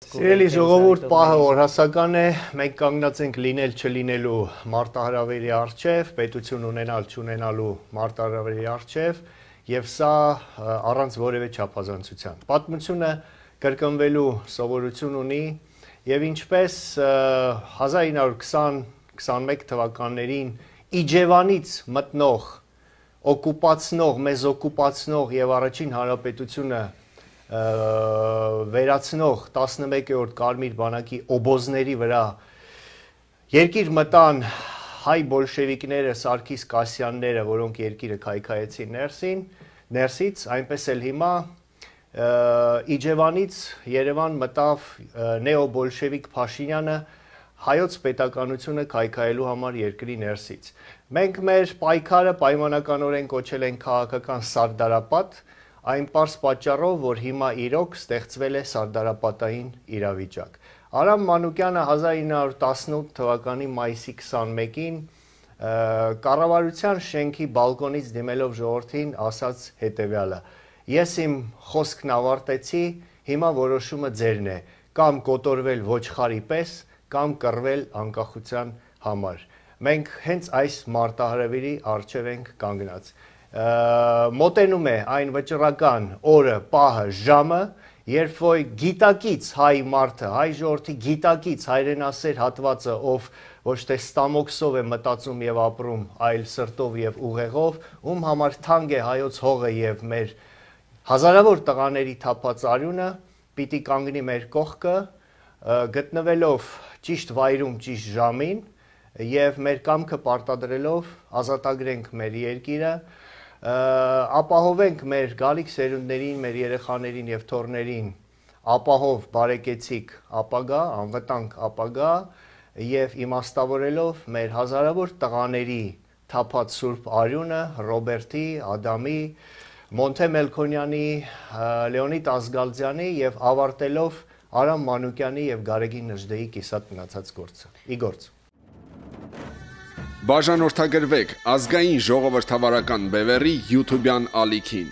Սիրելի ժողովուրդ, պահը օրհասական է, մենք կանգնած ենք լինել չլինելու մարտահրավերի առջև, պետություն ունենալ չունենալու մարտահրավերի առջև, եւ սա առանց որևէ չափազանցության։ Պատմությունը կրկնվելու սովորություն ունի եւ ինչպես 1920-21 թվականներին Իջևանից մտնող, մեզ օկուպացնող եւ առաջին հանրապետությունը վերացնող 11-րդ Կարմիր բանակի օբոզների վրա երկիր մտան հայ բոլշևիկները, Սարգիս Կասյանները, որոնք երկիրը քայքայեցին ներսից, այնպես էլ հիմա Իջևանից Երևան մտավ նեոբոլշևիկ Փաշինյանը հայոց պետականությունը քայքայելու համար երկրի ներսից։ Մենք մեր պայքարը պայմանականորեն կոչել ենք քաղաքական սարդարապատ, այն պարզ պատճառով, որ հիմա իրոք ստեղծվել է սարդարապատային իրավիճակ։ Արամ Մանուկյանը 1918 թվականի մայիսի 21-ին կառավարության շենքի բալկոնից դիմելով ժողովրդին ասաց հետևյալը. Ես իմ խոսքն ավարտեցի, հիմա որոշումը ձերն է, կամ կոտորվել ոչխարի պես, կամ կռվել անկախության համար։ Մենք հենց այս մարտահրավերի առջև ենք կանգնած։ Մոտենում է այն վճռական օրը, պահը, ժամը, երբ որ գիտակից հայ մարդը, հայ ժողովրդի գիտակից հայրենասեր հատվածը, ով ոչ թե ստամոքսով է մտածում եւ ապրում, այլ սրտով եւ ուղեղով, ում համար թանկ է հայոց հողը եւ մեր հազարավոր տղաների թափած արյունը, պիտի կանգնի մեր կողքը, գտնվելով ճիշտ վայրում, ճիշտ ժամին եւ մեր կամքը պարտադրելով ազատագրենք մեր երկիրը, ապահովենք մեր գալիք սերունդներին, մեր երեխաներին եւ թոռներին ապահով բարեկեցիկ ապագա, անվտանգ ապագա եւ իմաստավորելով մեր հազարավոր տղաների թափած սուրբ արյունը, Ռոբերտի, Ադամի, Մոնթե Մելքոնյանի, Լեոնիդ Ազգալձյանի եւ ավարտելով Արամ Մանուկյանի եւ Գարեգին Նժդեի կիսատ մնացած գործը։ Իգործ Բաժանորդագրվեք ազգային ժողովրդավարական բևեռի YouTube-յան ալիքին։